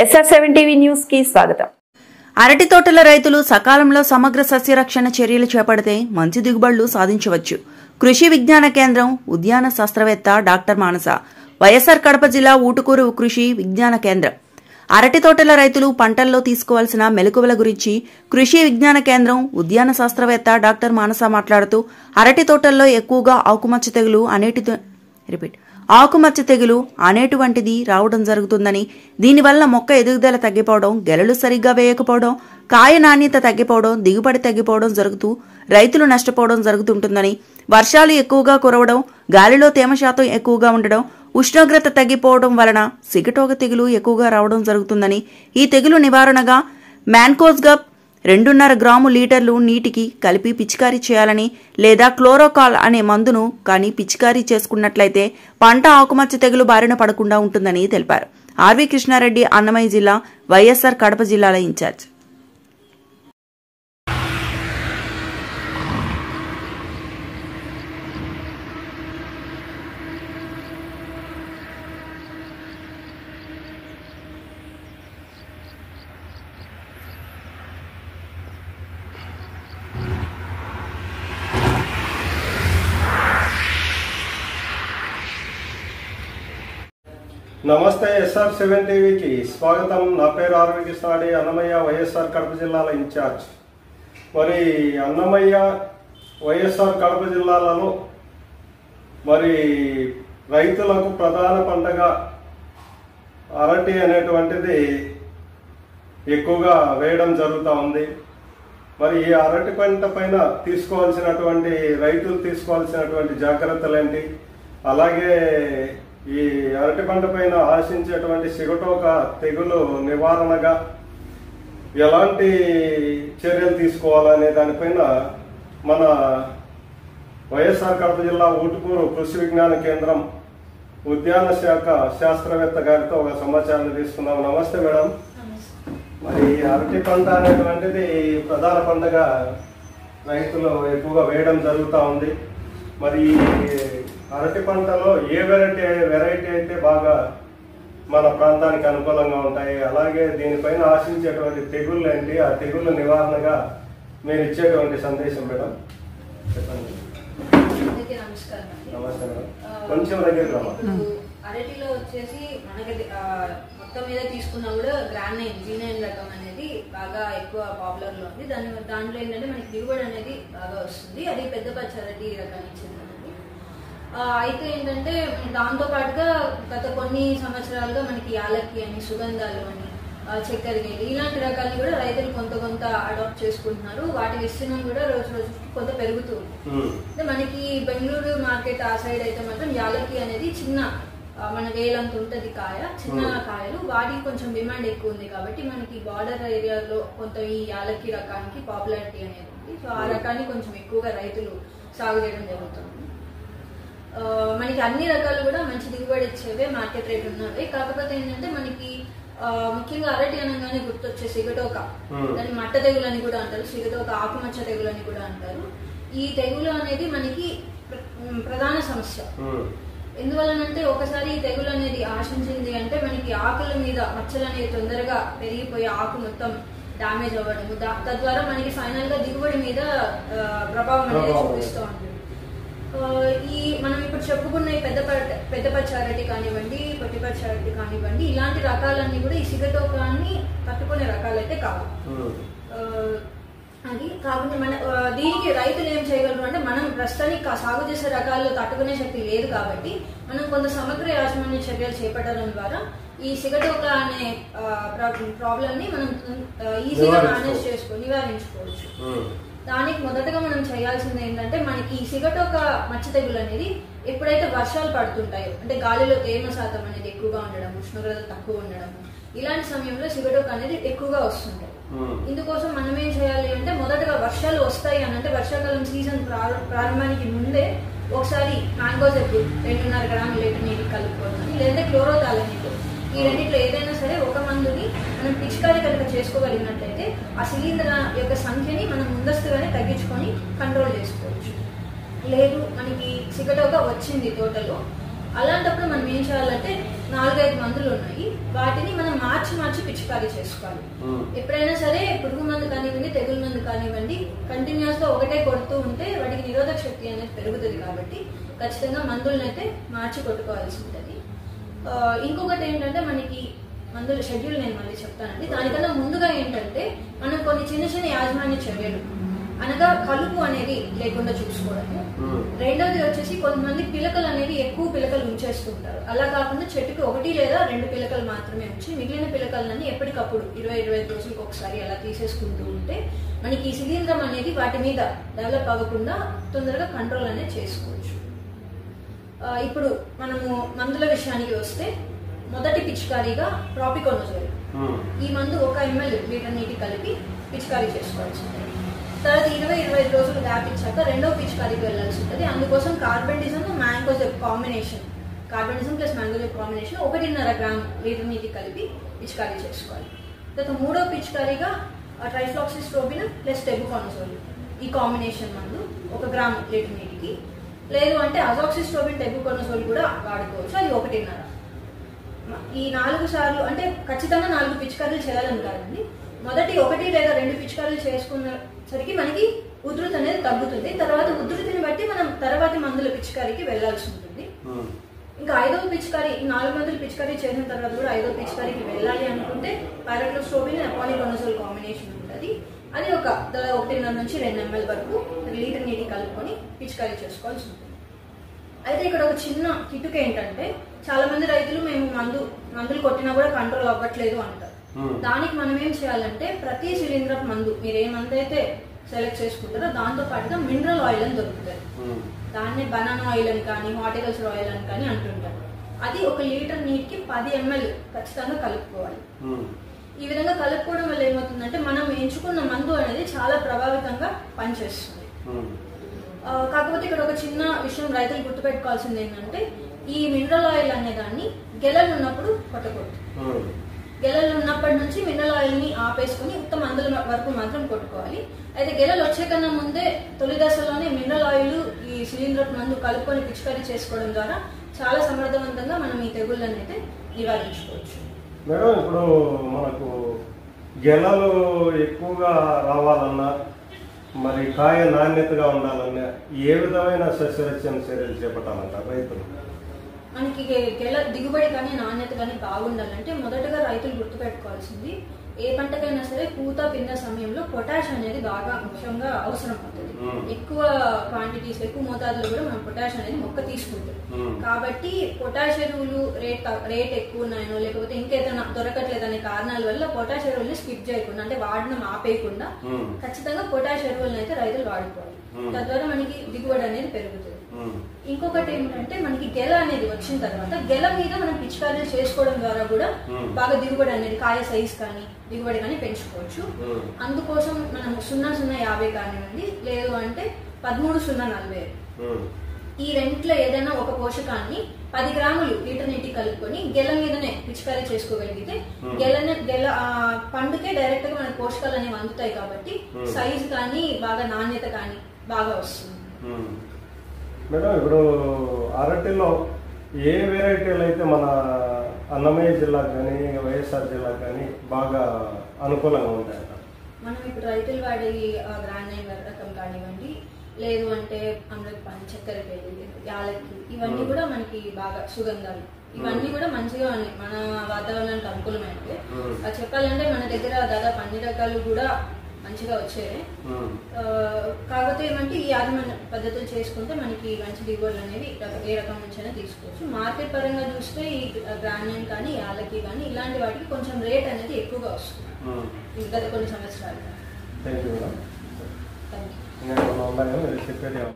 SR7 TV news కి స్వాగతం. అరటి తోటల రైతులు సకాలంలో సమగ్ర సస్యరక్షణ చర్యలు చేపడితే మంచి దిగుబడులు సాధించవచ్చు. కృషి విజ్ఞాన కేంద్రం ఉద్యాన శాస్త్రవేత్త డాక్టర్ మానస, వైఎస్ఆర్ కడప జిల్లా ఊటుకూరు కృషి విజ్ఞాన కేంద్రం. అరటి తోటల రైతులు పంటల్లో తీసుకోవాల్సిన మెలకువల గురించి కృషి విజ్ఞాన కేంద్రం ఉద్యాన శాస్త్రవేత్త డాక్టర్ మానస మాట్లాడుతూ, అరటి తోటల్లో ఎక్కువగా ఆకుమచ్చ తెగులు అనేటువంటిది రావడం జరుగుతుందని, దీనివల్ల మొక్క ఎదుగుదల తగ్గిపోవడం, గెలలు సరిగ్గా వేయకపోవడం, కాయ నాణ్యత తగ్గిపోవడం, దిగుబడి తగ్గిపోవడం జరుగుతూ రైతులు నష్టపోవడం జరుగుతుంటుందని, వర్షాలు ఎక్కువగా కురవడం, గాలిలో తేమ శాతం ఎక్కువగా ఉండడం, ఉష్ణోగ్రత తగ్గిపోవడం వలన సిగటోగ తెగులు ఎక్కువగా రావడం జరుగుతుందని, ఈ తెగులు నివారణగా మ్యాన్కోజ్గప్ 2.5 గ్రాము లీటర్లు నీటికి కలిపి పిచికారీ చేయాలని, లేదా క్లోరోకాల్ అనే మందును కానీ పిచికారీ చేసుకున్నట్లయితే పంట ఆకుమచ్చ తెగులు బారిన పడకుండా ఉంటుందని తెలిపారు. ఆర్వి కృష్ణారెడ్డి, అన్నమయ్య జిల్లా, వైఎస్ఆర్ కడప జిల్లాల ఇన్ఛార్జ్. నమస్తే, SR7 టీవీకి స్వాగతం. నా పేరు ఆర్వి కృష్ణారెడ్డి, అన్నమయ్య, వైఎస్ఆర్ కడప జిల్లాల ఇన్ఛార్జ్. మరి అన్నమయ్య, వైఎస్ఆర్ కడప జిల్లాలలో మరి రైతులకు ప్రధాన పంటగ అరటి అనేటువంటిది ఎక్కువగా వేయడం జరుగుతూ ఉంది. మరి ఈ అరటి పంట పైన రైతులు తీసుకోవాల్సినటువంటి జాగ్రత్తలు ఏంటి, అలాగే ఈ అరటి పంట పైన ఆశించేటువంటి సిగటోక తెగులు నివారణగా ఎలాంటి చర్యలు తీసుకోవాలనే దానిపైన మన వైఎస్ఆర్ కడప జిల్లా ఊటుకూరు కృషి విజ్ఞాన కేంద్రం ఉద్యాన శాఖ శాస్త్రవేత్త గారితో ఒక సమాచారాన్ని తీసుకుందాం. నమస్తే మేడం. మరి అరటి పంట అనేటువంటిది ప్రధాన పంటగా రైతులు ఎక్కువగా వేయడం జరుగుతూ ఉంది. మరి అరటి పంటలో ఏ వెరైటీ అయితే బాగా మన ప్రాంతానికి అనుకూలంగా ఉంటాయి, అలాగే దీనిపైన ఆశించేటువంటి తెగుళ్ళు ఏంటి, ఆ తెగుళ్ళ నివారణగా మీరు ఇచ్చేటువంటి సందేశం మేడం చెప్పండి. నమస్తే మేడం. కొంచెం దగ్గర అరటిలో వచ్చేసి మనకి మొత్తం మీద తీసుకున్నా కూడా G9 రకం అనేది బాగా ఎక్కువ పాపులర్ లో ఉంది. దాంట్లో ఏంటంటే మనకి దిగుబడి అనేది బాగా వస్తుంది. అది పెద్ద పచ్చి అరటి రకానికి చెందినది. అయితే ఏంటంటే దాంతో పాటుగా గత కొన్ని సంవత్సరాలుగా మనకి యాలక్కి అని, సుగంధాలు అని, చక్కెరకేళి ఇలాంటి రకాలను కూడా రైతులు కొంత అడాప్ట్ చేసుకుంటున్నారు. వాటి విస్తీర్ణం కూడా రోజు రోజుకి కొంత పెరుగుతుంది. అంటే మనకి బెంగళూరు మార్కెట్ ఆ సైడ్ అయితే మాత్రం యాలక్కి అనేది చిన్న మన వేలంత ఉంటది కాయ, చిన్న కాయలు, వాటికి కొంచెం డిమాండ్ ఎక్కువ ఉంది. కాబట్టి మనకి బార్డర్ ఏరియాలో కొంత ఈ యాలక్కి రకానికి పాపులారిటీ అనేది ఉంది. సో ఆ రకాన్ని కొంచెం ఎక్కువగా రైతులు సాగు చేయడం జరుగుతుంది. మనకి అన్ని రకాలు కూడా మంచి దిగుబడి ఇచ్చేవే, మార్కెట్ రేట్ ఉన్నవే. కాకపోతే ఏంటంటే మనకి ముఖ్యంగా అరటి అనగానే గుర్తొచ్చే సిగటోక, దాన్ని మట్ట తెగులు అని కూడా అంటారు, సిగటోక ఆకుమచ్చ తెగులు అని కూడా అంటారు. ఈ తెగులు అనేది మనకి ప్రధాన సమస్య. ఎందువల్లనంటే ఒకసారి ఈ తెగులు అనేది ఆశించింది అంటే మనకి ఆకుల మీద మచ్చలు అనేది తొందరగా పెరిగిపోయి ఆకు మొత్తం డ్యామేజ్ అవ్వడము, తద్వారా మనకి ఫైనల్ గా దిగుబడి మీద ప్రభావం అనేది చూపిస్తూ ఉంటుంది. ఈ మనం ఇప్పుడు చెప్పుకున్న ఈ పెద్ద పచ్చి అరటి కానివ్వండి, పొట్టి పచ్చి అరటి కానివ్వండి, ఇలాంటి రకాలన్నీ కూడా ఈ సిగటోకాన్ని తట్టుకునే రకాలైతే కావు. అది కాకుండా దీనికి రైతులు ఏం చేయగలరు అంటే, మనం ప్రస్తుతానికి సాగు చేసే రకాల్లో తట్టుకునే శక్తి లేదు కాబట్టి మనం కొంత సమగ్ర యాజమాన్య చర్యలు చేపట్టడం ద్వారా ఈ సిగటోక అనే ప్రాబ్లం ని మనం ఈజీగా నివారించుకోవచ్చు. దానికి మొదటగా మనం చేయాల్సింది ఏంటంటే, మనకి ఈ సిగటోక మచ్చ తెగులు అనేది ఎప్పుడైతే వర్షాలు పడుతుంటాయో, అంటే గాలిలో తేమ శాతం అనేది ఎక్కువగా ఉండడం, ఉష్ణోగ్రత తక్కువ ఉండడం, ఇలాంటి సమయంలో సిగటోక అనేది ఎక్కువగా వస్తుంటాయి. ఇందుకోసం మనం ఏం చేయాలి అంటే, మొదటగా వర్షాలు వస్తాయి అని అంటే వర్షాకాలం సీజన్ ప్రారంభానికి ముందే ఒకసారి మ్యాంగోజెబ్ 2.5 గ్రాముల లీటర్ నీటికి కలుపుకోవాలి, లేదా క్లోరోథాలనీతో, ఈ రెండింటిలో ఏదైనా సరే ఒక మందుని మనం పిచికారీ కనుక చేసుకోగలిగినట్లయితే ఆ శిలీంధ్ర యొక్క సంఖ్యని మనం ముందస్తుగానే తగ్గించుకొని కంట్రోల్ చేసుకోవచ్చు. లేదు మనకి సిగటోక వచ్చింది తోటలో, అలాంటప్పుడు మనం ఏం చేయాలంటే 4-5 మందులు ఉన్నాయి, వాటిని మనం మార్చి పిచికారీ చేసుకోవాలి. ఎప్పుడైనా సరే పురుగు మందు కానివ్వండి, తెగులు మందు కానివ్వండి, కంటిన్యూస్ గా ఒకటే కొడుతూ ఉంటే వాటికి నిరోధక శక్తి అనేది పెరుగుతుంది. కాబట్టి ఖచ్చితంగా మందులను అయితే మార్చి కొట్టుకోవాల్సి ఉంటుంది. ఇంకొకటి ఏంటంటే మనకి మందుల షెడ్యూల్ నేను మళ్ళీ చెప్తానండి. దానికన్నా ముందుగా ఏంటంటే మనం కొన్ని చిన్న యాజమాన్య చర్యలు, అనగా కలుపు అనేది లేకుండా చూసుకోవడము. రెండోది వచ్చేసి కొంతమంది పిలకలు అనేది ఎక్కువ పిలకలు ఉంచేస్తుంటారు. అలా కాకుండా చెట్టుకి 1 లేదా 2 పిలకలు మాత్రమే ఉంచి మిగిలిన పిలకలన్నీ ఎప్పటికప్పుడు 20-25 రోజులకు ఒకసారి అలా తీసేసుకుంటూ ఉంటే మనకి ఈ శిలీంధ్రం అనేది వాటి మీద డెవలప్ అవ్వకుండా తొందరగా కంట్రోల్ అనేది చేసుకోవచ్చు. ఇప్పుడు మనము మందుల విషయానికి వస్తే మొదటి పిచికారీగా ప్రాపికోనజోల్. ఈ మందు 1 ml లీటర్ నీటి కలిపి పిచికారీ చేసుకోవాల్సి ఉంటుంది. తర్వాత 20-25 రోజులు గ్యాప్ ఇచ్చాక రెండో పిచికారీకి వెళ్లాల్సి ఉంటుంది. అందుకోసం carbendazim mancozeb combination, carbendazim plus mancozeb combination 1.5 gram litre నీటి కలిపి పిచికారీ చేసుకోవాలి. తర్వాత మూడో పిచికారీగా ట్రైఫ్లాక్సిస్ట్రోబిన్ ప్లస్ టెబుకానజోల్ ఈ కాంబినేషన్ మందు 1 గ్రామ్ లీటర్ నీటికి. లేదు అంటే అజాక్సిస్ట్రోబిన్ టెబుకానజోల్ కూడా వాడుకోవచ్చు, అది 1.5. ఈ 4 సార్లు అంటే ఖచ్చితంగా 4 పిచికారీలు చేయాలని కాదండి. మొదటి 1 లేదా 2 పిచికారీలు చేసుకునేసరికి మనకి ఉధృతి అనేది తగ్గుతుంది. తర్వాత ఉధృతిని బట్టి మనం తర్వాతి మందుల పిచికారీకి వెళ్లాల్సి ఉంటుంది. ఇంకా 5వ పిచికారీ, 4 మందులు పిచికారీ చేసిన తర్వాత కూడా 5వ పిచికారీకి వెళ్ళాలి అనుకుంటే పైరాక్లోస్ట్రోబిన్ అపానికోనజోల్ కాంబినేషన్ ఉంటుంది. అది 1.5 నుంచి 2 ml వరకు లీటర్ నీటి కలుపుకొని పిచికారీ చేసుకోవాల్సి ఉంటుంది. అయితే ఇక్కడ ఒక చిన్న కిటుక ఏంటంటే చాలా మంది రైతులు మేము మందులు కొట్టినా కూడా కంట్రోల్ అవ్వట్లేదు అంటారు. దానికి మనం ఏం చేయాలంటే ప్రతి శిలీంధ్రపు మందు మీరు ఏ మందు అయితే సెలెక్ట్ చేసుకుంటారో దాంతో పాటుగా మినరల్ ఆయిల్ అని దొరుకుతుంది. దాన్ని బనానా ఆయిల్ అని కానీ హార్టికల్చర్ ఆయిల్ అని కానీ అంటుంటారు. అది 1 లీటర్ నీటికి 10 ml ఖచ్చితంగా కలుపుకోవాలి. ఈ విధంగా కలుపుకోవడం వల్ల ఏమవుతుందంటే మనం ఎంచుకున్న మందు అనేది చాలా ప్రభావితంగా పనిచేస్తుంది. కాకపోతే ఇక్కడ ఒక చిన్న విషయం రైతులు గుర్తుపెట్టుకోవాల్సింది ఏంటంటే ఈ మినరల్ ఆయిల్ అనే దాన్ని గెలలు ఉన్నప్పుడు కొట్టకూడదు. గెలలు ఉన్నప్పటి నుంచి మినరల్ ఆయిల్ ని ఆపేసుకుని ఉత్తమ మందుల వరకు మాత్రం కొట్టుకోవాలి. అయితే గెలలు వచ్చే కన్నా ముందే తొలి దశలోనే మినరల్ ఆయిల్ ఈ శిలీంధ్రపు మందు కలుపుకొని పిచికారీ చేసుకోవడం ద్వారా చాలా సమర్థవంతంగా మనం ఈ తెగుళ్ళని అయితే నివారించుకోవచ్చు. మేడం, ఇప్పుడు మనకు గెలలు ఎక్కువగా రావాలన్నా మరి కాయ నాణ్యతగా ఉండాలన్నా ఏ విధమైన సస్యరక్షణ చర్యలు చేపట్టాలంటారు రైతులు? మనకి గెల దిగుబడి కానీ నాణ్యత కానీ బాగుండాలంటే మొదటగా రైతులు గుర్తుపెట్టుకోవాల్సింది ఏ పంటకైనా సరే పూత పింద సమయంలో పొటాష్ అనేది బాగా ముఖ్యంగా అవసరం అవుతుంది. ఎక్కువ క్వాంటిటీస్ ఎక్కువ మోతాదులో కూడా మనం పొటాష్ అనేది మొక్క తీసుకుంటుంది. కాబట్టి పొటాష్ ఎరువులు రేట్ ఎక్కువ ఉన్నాయనో లేకపోతే ఇంకేదైనా దొరకట్లేదనే కారణాల వల్ల పొటాష్ ఎరువుల్ని స్కిప్ చేయకుండా అంటే వాడడం ఆపేయకుండా ఖచ్చితంగా పొటాష్ ఎరువులను అయితే రైతులు వాడుకోవాలి. తద్వారా మనకి దిగుబడి అనేది పెరుగుతుంది. ఇంకొకటి ఏంటంటే మనకి గెల అనేది వచ్చిన తర్వాత గెల మీద మనం పిచికారీలు చేసుకోవడం ద్వారా కూడా బాగా దిగుబడి అనేది కాయ సైజ్ కానీ దిగుబడి కానీ పెంచుకోవచ్చు. అందుకోసం మనం 0-0-50 కానివ్వండి, లేదు అంటే 13-0-40 ఈ రెంట్లో ఏదైనా ఒక పోషకాన్ని 10 గ్రాములు లీటర్ నీటి కలుపుకొని గెల మీదనే పిచికారీ చేసుకోగలిగితే గెల పండుకే డైరెక్ట్ గా మన పోషకాలు అనేవి అందుతాయి. కాబట్టి సైజ్ కానీ బాగా నాణ్యత కానీ బాగా వస్తుంది. మేడం, ఇప్పుడు అరటిలో ఏ వెరైటీలు అయితే మన అన్నమయ్య జిల్లాకు కానీ వైఎస్ఆర్ జిల్లాకు కానీ బాగా అనుకూలంగా ఉంటాయంట? మనం ఇప్పుడు రైతులు వాడే గ్రాండ్ నైన్ రకం కానివ్వండి, లేదు అంటే అమృతపాణి, చక్కెరకేళి, యాలక్కి ఇవన్నీ కూడా మనకి బాగా సుగంధాలు ఇవన్నీ కూడా మంచిగా ఉన్నాయి, మన వాతావరణానికి అనుకూలమైనవి. చెప్పాలంటే మన దగ్గర దాదాపు అన్ని రకాలు కూడా మంచిగా వచ్చాయి. కాకపోతే ఏమంటే ఈ యాజమాన్య పద్ధతులు చేసుకుంటే మనకి మంచి దిగుబడులు అనేవి ఏ రకం నుంచైనా తీసుకోవచ్చు. మార్కెట్ పరంగా చూస్తే ఈ గ్రాండ్ కానీ యాలకి కానీ ఇలాంటి వాటికి కొంచెం రేట్ అనేది ఎక్కువగా వస్తుంది గత కొన్ని సంవత్సరాలుగా. Thank you madam.